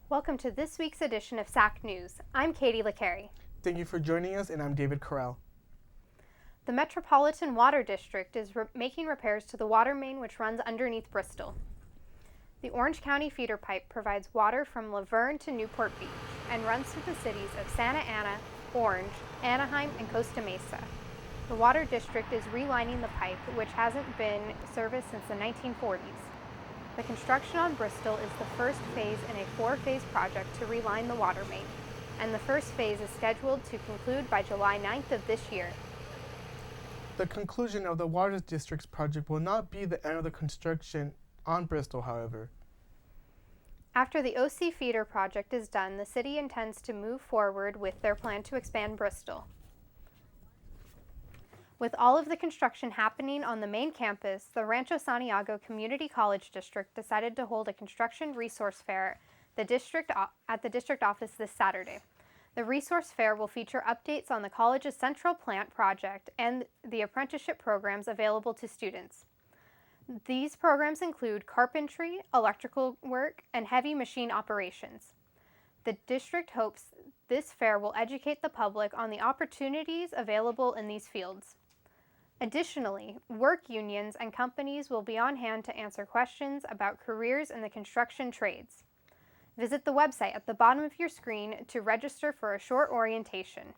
Welcome to this week's edition of SAC News. I'm Katie Licari. Thank you for joining us, and I'm David Correll. The Metropolitan Water District is making repairs to the water main which runs underneath Bristol. The Orange County feeder pipe provides water from Laverne to Newport Beach and runs through the cities of Santa Ana, Orange, Anaheim, and Costa Mesa. The water district is relining the pipe, which hasn't been serviced since the 1940s. The construction on Bristol is the first phase in a four-phase project to reline the water main, and the first phase is scheduled to conclude by July 9th of this year. The conclusion of the Water District's project will not be the end of the construction on Bristol, however. After the OC feeder project is done, the city intends to move forward with their plan to expand Bristol. With all of the construction happening on the main campus, the Rancho Santiago Community College District decided to hold a construction resource fair at the district office this Saturday. The resource fair will feature updates on the college's central plant project and the apprenticeship programs available to students. These programs include carpentry, electrical work, and heavy machine operations. The district hopes this fair will educate the public on the opportunities available in these fields. Additionally, work unions and companies will be on hand to answer questions about careers in the construction trades. Visit the website at the bottom of your screen to register for a short orientation.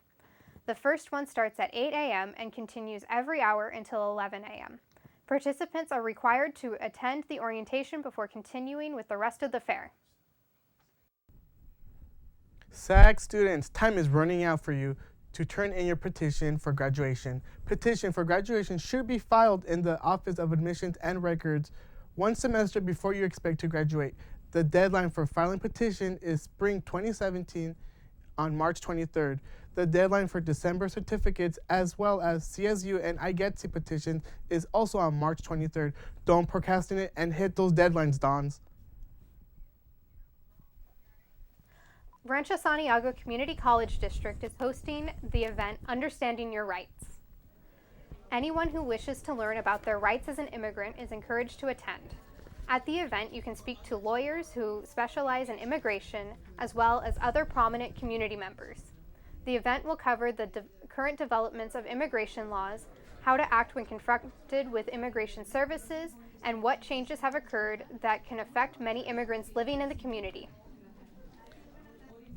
The first one starts at 8 a.m. and continues every hour until 11 a.m. Participants are required to attend the orientation before continuing with the rest of the fair. SAC students, time is running out for you to turn in your petition for graduation. Petition for graduation should be filed in the Office of Admissions and Records one semester before you expect to graduate. The deadline for filing petition is spring 2017 on March 23rd. The deadline for December certificates as well as CSU and IGETC petitions is also on March 23rd. Don't procrastinate and hit those deadlines, Dons. Rancho Santiago Community College District is hosting the event Understanding Your Rights. Anyone who wishes to learn about their rights as an immigrant is encouraged to attend. At the event, you can speak to lawyers who specialize in immigration, as well as other prominent community members. The event will cover the current developments of immigration laws, how to act when confronted with immigration services, and what changes have occurred that can affect many immigrants living in the community.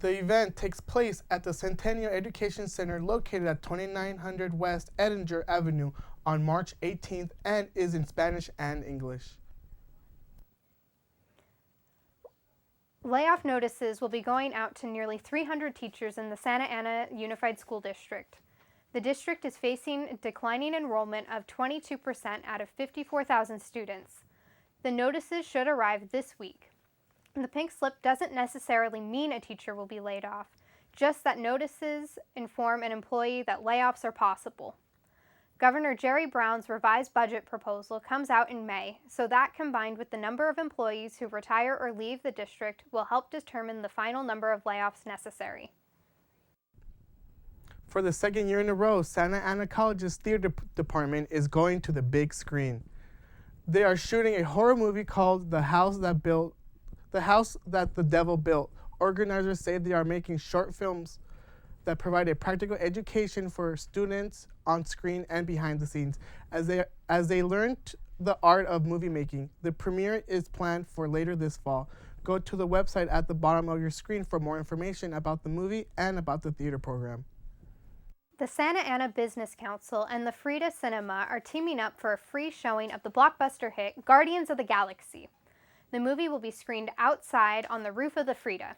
The event takes place at the Centennial Education Center located at 2900 West Edinger Avenue on March 18th and is in Spanish and English. Layoff notices will be going out to nearly 300 teachers in the Santa Ana Unified School District. The district is facing declining enrollment of 22% out of 54,000 students. The notices should arrive this week. The pink slip doesn't necessarily mean a teacher will be laid off, just that notices inform an employee that layoffs are possible. Governor Jerry Brown's revised budget proposal comes out in May, so that combined with the number of employees who retire or leave the district will help determine the final number of layoffs necessary. For the second year in a row, Santa Ana College's theater department is going to the big screen. They are shooting a horror movie called The House That the Devil Built. Organizers say they are making short films that provide a practical education for students on screen and behind the scenes as they learn the art of movie making. The premiere is planned for later this fall. Go to the website at the bottom of your screen for more information about the movie and about the theater program. The Santa Ana Business Council and the Frida Cinema are teaming up for a free showing of the blockbuster hit Guardians of the Galaxy. The movie will be screened outside on the roof of the Frida.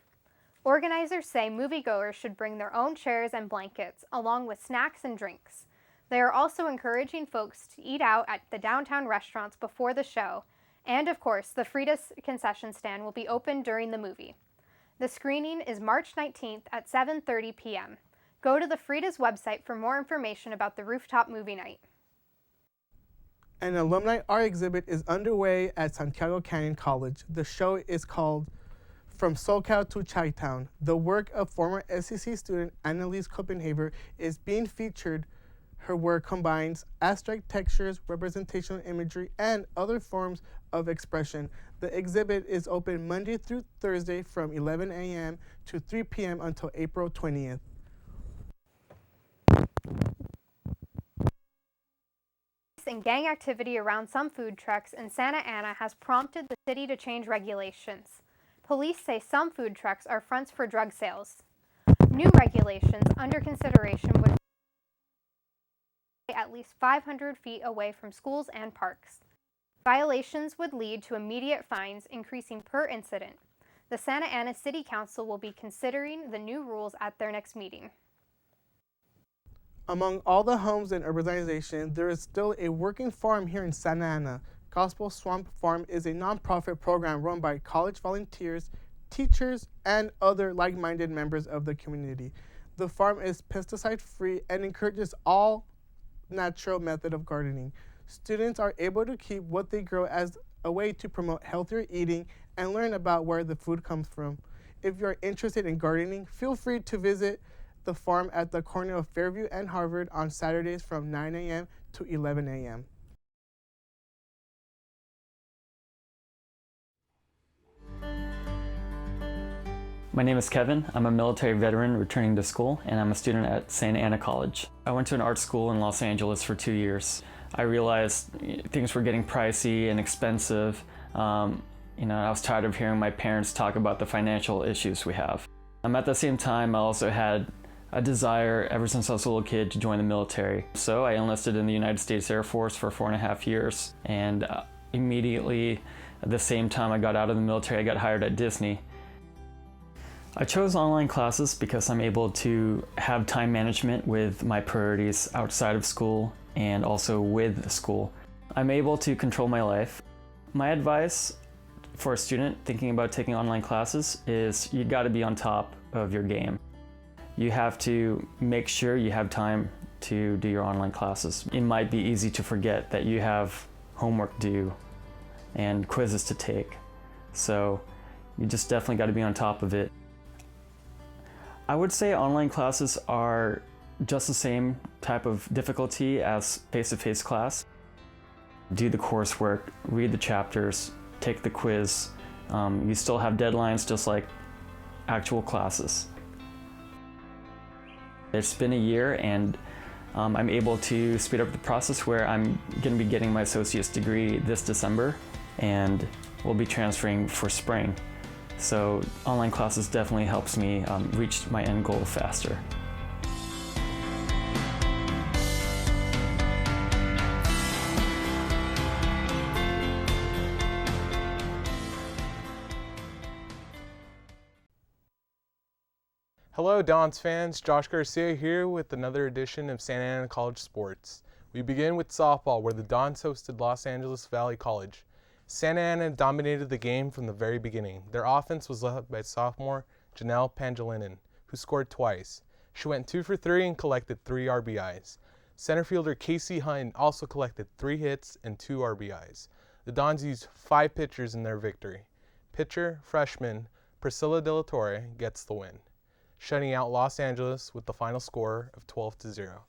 Organizers say moviegoers should bring their own chairs and blankets, along with snacks and drinks. They are also encouraging folks to eat out at the downtown restaurants before the show, and of course, the Frida concession stand will be open during the movie. The screening is March 19th at 7:30 p.m. Go to the Frida's website for more information about the rooftop movie night. An alumni art exhibit is underway at Santiago Canyon College. The show is called From SoCal to Chi-Town. The work of former SAC student Annalise Copenhaver is being featured. Her work combines abstract textures, representational imagery, and other forms of expression. The exhibit is open Monday through Thursday from 11 a.m. to 3 p.m. until April 20th. And gang activity around some food trucks in Santa Ana has prompted the city to change regulations. Police say some food trucks are fronts for drug sales. New regulations under consideration would be at least 500 feet away from schools and parks. Violations would lead to immediate fines, increasing per incident. The Santa Ana City Council will be considering the new rules at their next meeting. Among all the homes in urbanization, there is still a working farm here in Santa Ana. Gospel Swamp Farm is a nonprofit program run by college volunteers, teachers, and other like-minded members of the community. The farm is pesticide-free and encourages all natural method of gardening. Students are able to keep what they grow as a way to promote healthier eating and learn about where the food comes from. If you're interested in gardening, feel free to visit the farm at the corner of Fairview and Harvard on Saturdays from 9 a.m. to 11 a.m. My name is Kevin. I'm a military veteran returning to school, and I'm a student at Santa Ana College. I went to an art school in Los Angeles for 2 years. I realized things were getting pricey and expensive. I was tired of hearing my parents talk about the financial issues we have. At the same time, I also had a desire ever since I was a little kid to join the military. So I enlisted in the United States Air Force for 4.5 years, and immediately at the same time I got out of the military, I got hired at Disney. I chose online classes because I'm able to have time management with my priorities outside of school and also with school. I'm able to control my life. My advice for a student thinking about taking online classes is you got to be on top of your game. You have to make sure you have time to do your online classes. It might be easy to forget that you have homework due and quizzes to take. So you just definitely got to be on top of it. I would say online classes are just the same type of difficulty as face-to-face class. Do the coursework, read the chapters, take the quiz. You still have deadlines just like actual classes. It's been a year, and I'm able to speed up the process where I'm going to be getting my associate's degree this December, and we'll be transferring for spring. So online classes definitely helps me reach my end goal faster. Hello Dons fans, Josh Garcia here with another edition of Santa Ana College Sports. We begin with softball, where the Dons hosted Los Angeles Valley College. Santa Ana dominated the game from the very beginning. Their offense was led by sophomore Janelle Pangilinan, who scored twice. She went 2 for 3 and collected 3 RBIs. Center fielder Casey Hunt also collected 3 hits and 2 RBIs. The Dons used 5 pitchers in their victory. Pitcher, freshman Priscilla De La Torre gets the win, shutting out Los Angeles with the final score of 12-0.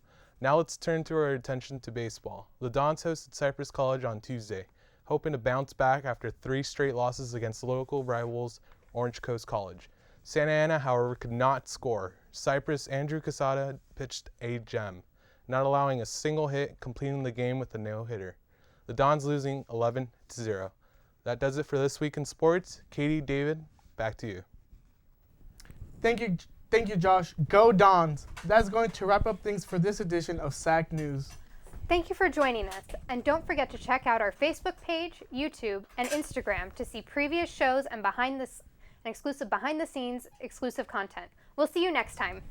Now let's turn to our attention to baseball. The Dons hosted Cypress College on Tuesday, hoping to bounce back after 3 straight losses against local rivals Orange Coast College. Santa Ana, however, could not score. Cypress Andrew Casada pitched a gem, not allowing a single hit, completing the game with a no-hitter. The Dons losing 11-0. That does it for this week in sports. Katie, David, back to you. Thank you, Josh. Go Dons! That's going to wrap up things for this edition of SAC News. Thank you for joining us, and don't forget to check out our Facebook page, YouTube, and Instagram to see previous shows and exclusive behind-the-scenes exclusive content. We'll see you next time.